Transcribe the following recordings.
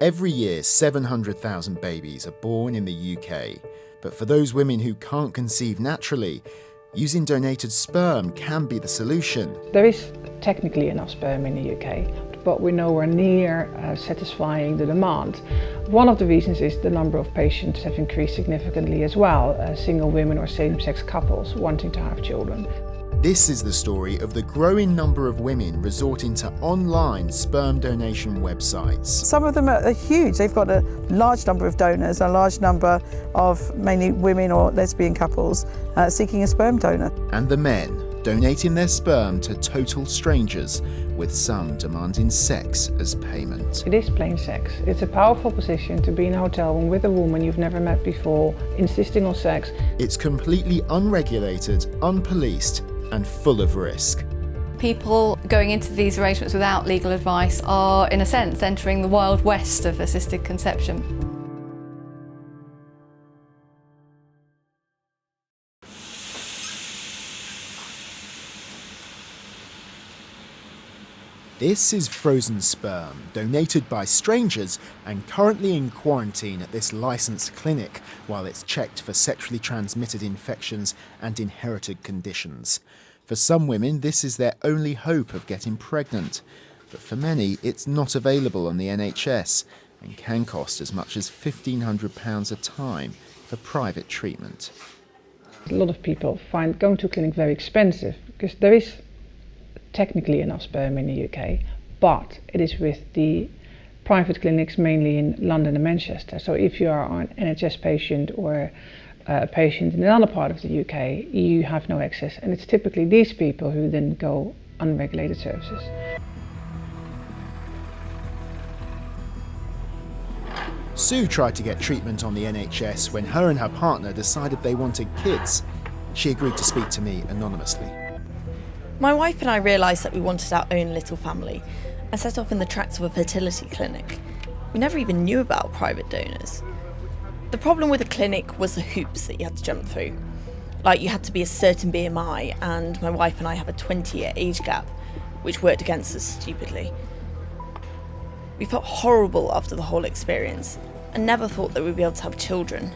Every year, 700,000 babies are born in the UK. But for those women who can't conceive naturally, using donated sperm can be the solution. There is technically enough sperm in the UK, but we're nowhere near satisfying the demand. One of the reasons is the number of patients have increased significantly as well, single women or same-sex couples wanting to have children. This is the story of the growing number of women resorting to online sperm donation websites. Some of them are huge. They've got a large number of donors, a large number of mainly women or lesbian couples seeking a sperm donor. And the men donating their sperm to total strangers, with some demanding sex as payment. It is plain sex. It's a powerful position to be in a hotel room with a woman you've never met before, insisting on sex. It's completely unregulated, unpoliced, and full of risk. People going into these arrangements without legal advice are, in a sense, entering the wild west of assisted conception. This is frozen sperm, donated by strangers and currently in quarantine at this licensed clinic while it's checked for sexually transmitted infections and inherited conditions. For some women, this is their only hope of getting pregnant. But for many, it's not available on the NHS and can cost as much as £1,500 a time for private treatment. A lot of people find going to a clinic very expensive because there is technically enough sperm in the UK, but it is with the private clinics mainly in London and Manchester. So if you are an NHS patient or a patient in another part of the UK, you have no access, and it's typically these people who then go unregulated services. Sue tried to get treatment on the NHS when her and her partner decided they wanted kids. She agreed to speak to me anonymously. My wife and I realised that we wanted our own little family and set off in the tracks of a fertility clinic. We never even knew about private donors. The problem with the clinic was the hoops that you had to jump through. Like, you had to be a certain BMI, and my wife and I have a 20-year age gap, which worked against us stupidly. We felt horrible after the whole experience and never thought that we'd be able to have children.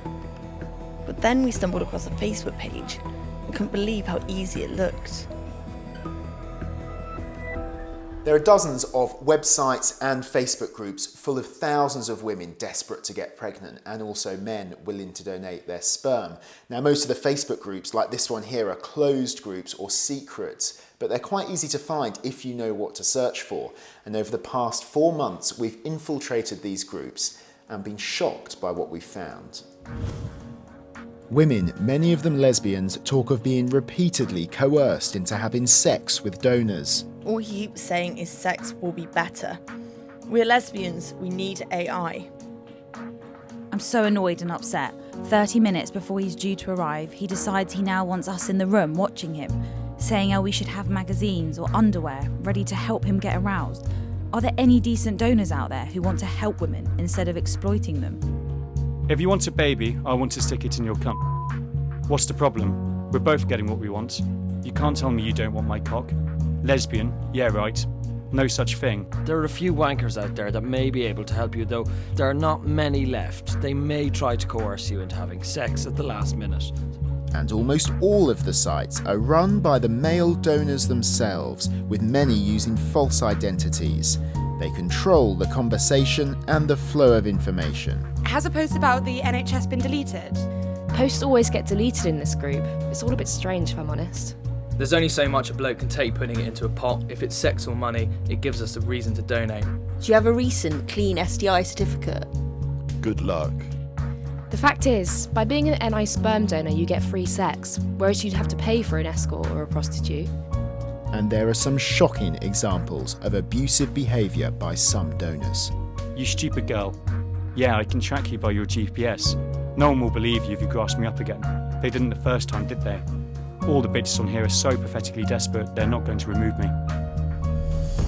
But then we stumbled across a Facebook page and couldn't believe how easy it looked. There are dozens of websites and Facebook groups full of thousands of women desperate to get pregnant and also men willing to donate their sperm. Now, most of the Facebook groups, like this one here, are closed groups or secrets, but they're quite easy to find if you know what to search for. And over the past 4 months, we've infiltrated these groups and been shocked by what we've found. Women, many of them lesbians, talk of being repeatedly coerced into having sex with donors. All he keeps saying is sex will be better. We're lesbians, we need AI. I'm so annoyed and upset. 30 minutes before he's due to arrive, he decides he now wants us in the room watching him, saying how we should have magazines or underwear ready to help him get aroused. Are there any decent donors out there who want to help women instead of exploiting them? If you want a baby, I want to stick it in your cunt. What's the problem? We're both getting what we want. You can't tell me you don't want my cock. Lesbian? Yeah, right. No such thing. There are a few wankers out there that may be able to help you, though there are not many left. They may try to coerce you into having sex at the last minute. And almost all of the sites are run by the male donors themselves, with many using false identities. They control the conversation and the flow of information. Has a post about the NHS been deleted? Posts always get deleted in this group. It's all a bit strange, if I'm honest. There's only so much a bloke can take putting it into a pot. If it's sex or money, it gives us a reason to donate. Do you have a recent clean STI certificate? Good luck. The fact is, by being an NI sperm donor, you get free sex, whereas you'd have to pay for an escort or a prostitute. And there are some shocking examples of abusive behaviour by some donors. You stupid girl. Yeah, I can track you by your GPS. No one will believe you if you grass me up again. They didn't the first time, did they? All the bitches on here are so pathetically desperate, they're not going to remove me.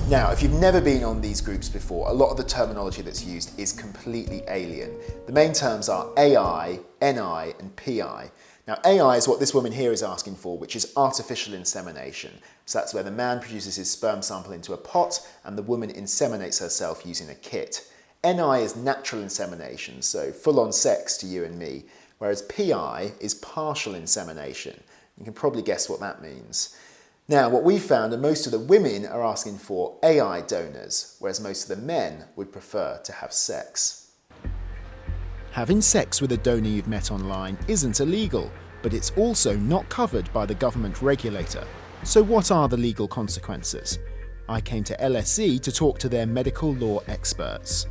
Now, if you've never been on these groups before, a lot of the terminology that's used is completely alien. The main terms are AI, NI, and PI. Now, AI is what this woman here is asking for, which is artificial insemination. So that's where the man produces his sperm sample into a pot and the woman inseminates herself using a kit. NI is natural insemination, so full-on sex to you and me, whereas PI is partial insemination. You can probably guess what that means. Now, what we found are most of the women are asking for AI donors, whereas most of the men would prefer to have sex. Having sex with a donor you've met online isn't illegal, but it's also not covered by the government regulator. So what are the legal consequences? I came to LSE to talk to their medical law experts.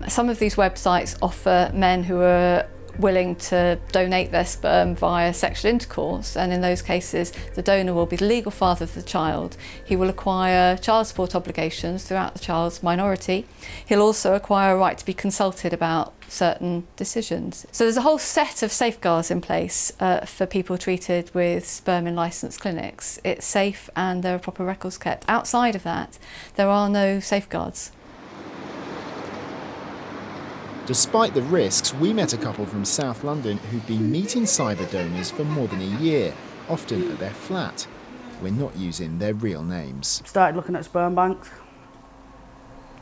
Some of these websites offer men who are willing to donate their sperm via sexual intercourse, and in those cases the donor will be the legal father of the child. He will acquire child support obligations throughout the child's minority. He'll also acquire a right to be consulted about certain decisions. So there's a whole set of safeguards in place for people treated with sperm in licensed clinics. It's safe and there are proper records kept. Outside of that, there are no safeguards. Despite the risks, we met a couple from South London who've been meeting cyber donors for more than a year, often at their flat. We're not using their real names. Started looking at sperm banks.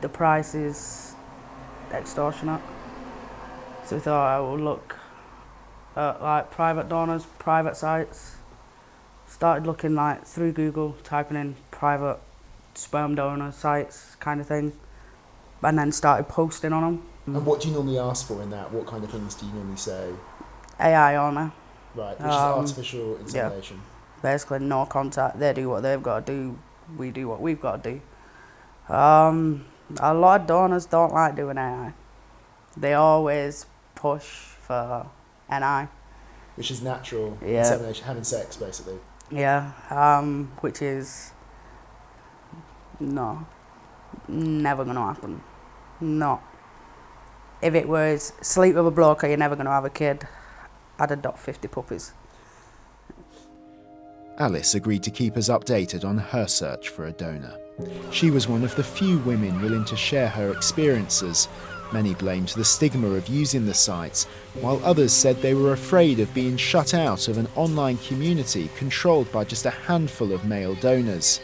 The price is extortionate. So we thought I would look at like private donors, private sites. Started looking like through Google, typing in private sperm donor sites kind of thing, and then started posting on them. And what do you normally ask for in that? What kind of things do you normally say? AI owner. Right, which is artificial insemination. Yeah, basically no contact. They do what they've got to do. We do what we've got to do. A lot of donors don't like doing AI. They always push for NI. Which is natural insemination, having sex basically. Yeah, which is never going to happen. No. If it was sleep with a bloke or you're never going to have a kid, I'd adopt 50 puppies. Alice agreed to keep us updated on her search for a donor. She was one of the few women willing to share her experiences. Many blamed the stigma of using the sites, while others said they were afraid of being shut out of an online community controlled by just a handful of male donors.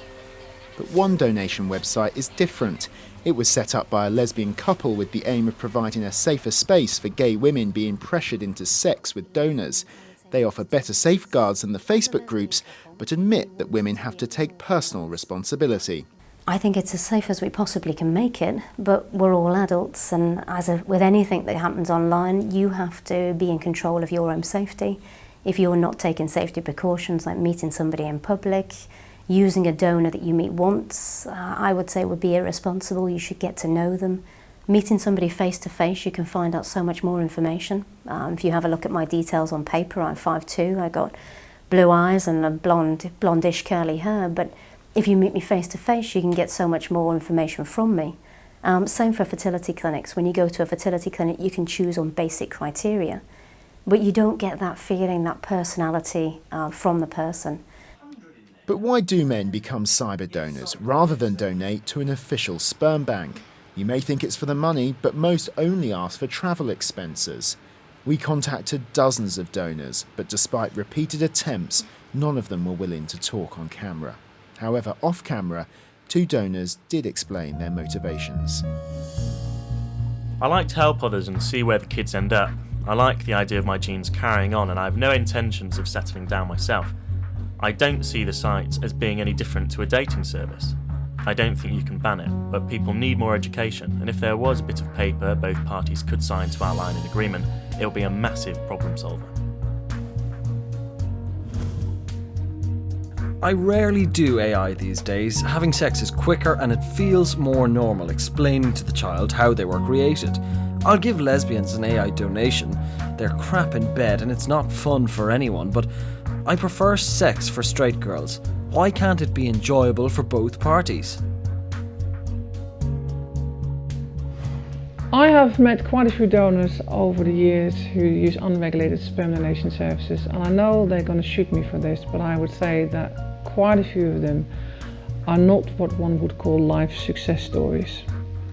But one donation website is different. It was set up by a lesbian couple with the aim of providing a safer space for gay women being pressured into sex with donors. They offer better safeguards than the Facebook groups, but admit that women have to take personal responsibility. I think it's as safe as we possibly can make it, but we're all adults, and with anything that happens online, you have to be in control of your own safety. If you're not taking safety precautions like meeting somebody in public, using a donor that you meet once, I would say would be irresponsible. You should get to know them. Meeting somebody face to face, you can find out so much more information. If you have a look at my details on paper, I'm 5'2", I got blue eyes and a blondish curly hair, but if you meet me face to face, you can get so much more information from me. Same for fertility clinics. When you go to a fertility clinic, you can choose on basic criteria, but you don't get that feeling, that personality from the person. But why do men become cyber donors rather than donate to an official sperm bank? You may think it's for the money, but most only ask for travel expenses. We contacted dozens of donors, but despite repeated attempts, none of them were willing to talk on camera. However, off camera, 2 donors did explain their motivations. I like to help others and see where the kids end up. I like the idea of my genes carrying on, and I have no intentions of settling down myself. I don't see the site as being any different to a dating service. I don't think you can ban it, but people need more education, and if there was a bit of paper both parties could sign to outline an agreement, it would be a massive problem solver. I rarely do AI these days. Having sex is quicker and it feels more normal, explaining to the child how they were created. I'll give lesbians an AI donation. They're crap in bed and it's not fun for anyone, but I prefer sex for straight girls. Why can't it be enjoyable for both parties? I have met quite a few donors over the years who use unregulated sperm donation services, and I know they're going to shoot me for this, but I would say that quite a few of them are not what one would call life success stories.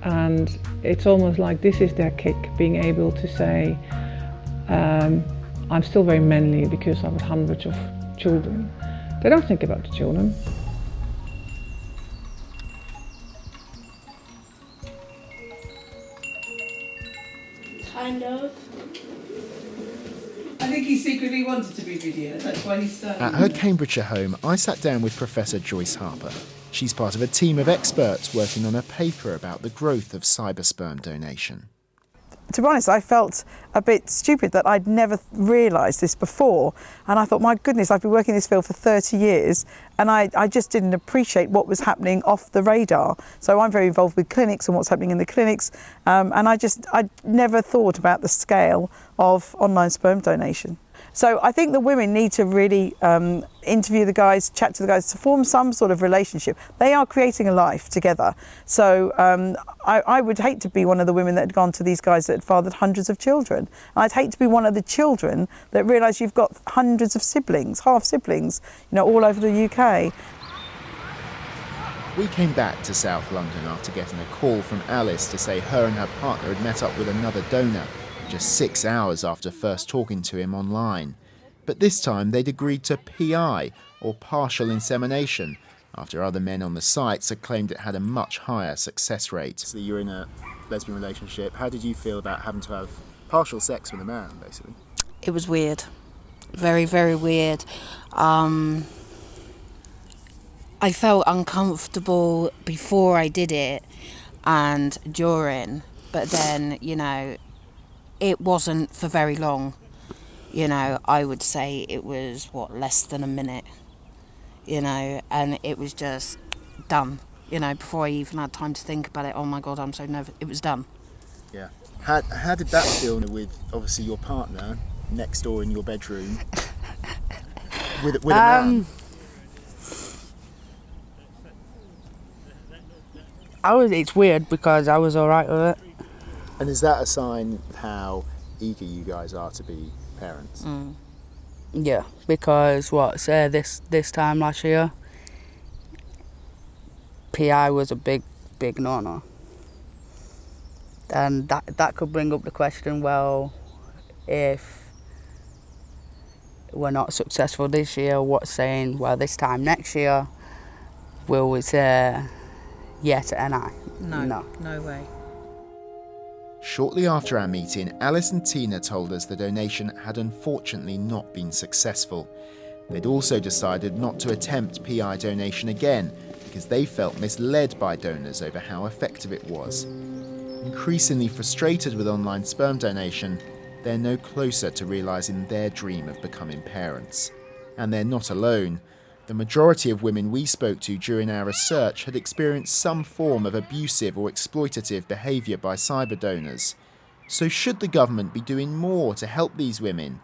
And it's almost like this is their kick, being able to say, I'm still very manly because I've had hundreds of children. They don't think about the children. Kind of. I think he secretly wanted to be videoed, that's why he started. At her Cambridgeshire home, I sat down with Professor Joyce Harper. She's part of a team of experts working on a paper about the growth of cybersperm donation. To be honest, I felt a bit stupid that I'd never realised this before. And I thought, my goodness, I've been working in this field for 30 years and I just didn't appreciate what was happening off the radar. So I'm very involved with clinics and what's happening in the clinics. And I never thought about the scale of online sperm donation. So I think the women need to really interview the guys, chat to the guys, to form some sort of relationship. They are creating a life together. So I would hate to be one of the women that had gone to these guys that had fathered hundreds of children. And I'd hate to be one of the children that realise you've got hundreds of siblings, half siblings, all over the UK. We came back to South London after getting a call from Alice to say her and her partner had met up with another donor, just 6 hours after first talking to him online. But this time they'd agreed to PI, or partial insemination, after other men on the sites had claimed it had a much higher success rate. So you're in a lesbian relationship. How did you feel about having to have partial sex with a man, basically? It was weird. Very, very weird. I felt uncomfortable before I did it and during, but then, it wasn't for very long. I would say it was, less than a minute, and it was just done, before I even had time to think about it. Oh my God, I'm so nervous. It was done. Yeah. How did that feel with, obviously, your partner next door in your bedroom with a man? It's weird because I was all right with it. And is that a sign of how eager you guys are to be parents? Yeah, because this time last year, PI was a big no-no. And that could bring up the question, well, if we're not successful this year, what's saying, well, this time next year, will we say yes and I? No way. Shortly after our meeting, Alice and Tina told us the donation had unfortunately not been successful. They'd also decided not to attempt PI donation again because they felt misled by donors over how effective it was. Increasingly frustrated with online sperm donation, they're no closer to realising their dream of becoming parents. And they're not alone. The majority of women we spoke to during our research had experienced some form of abusive or exploitative behaviour by cyber donors. So should the government be doing more to help these women?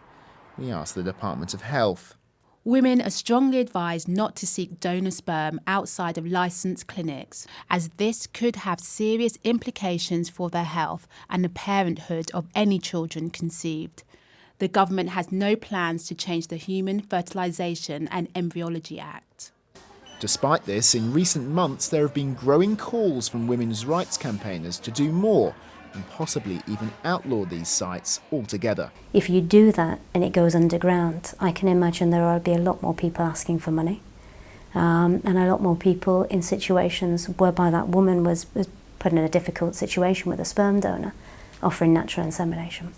We asked the Department of Health. Women are strongly advised not to seek donor sperm outside of licensed clinics, as this could have serious implications for their health and the parenthood of any children conceived. The government has no plans to change the Human Fertilisation and Embryology Act. Despite this, in recent months there have been growing calls from women's rights campaigners to do more and possibly even outlaw these sites altogether. If you do that and it goes underground, I can imagine there will be a lot more people asking for money and a lot more people in situations whereby that woman was put in a difficult situation with a sperm donor offering natural insemination.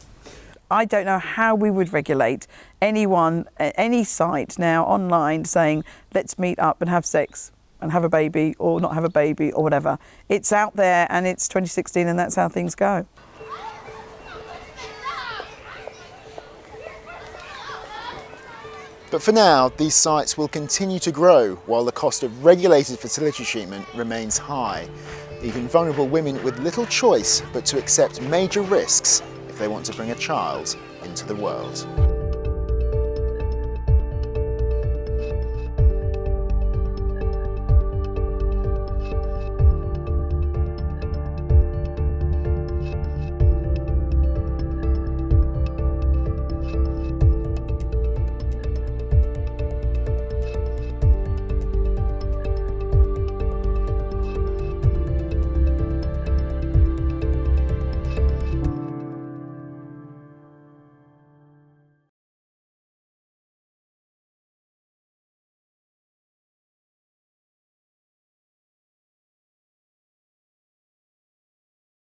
I don't know how we would regulate anyone, any site now online saying, let's meet up and have sex and have a baby or not have a baby or whatever. It's out there and it's 2016 and that's how things go. But for now, these sites will continue to grow while the cost of regulated fertility treatment remains high, leaving vulnerable women with little choice but to accept major risks if they want to bring a child into the world.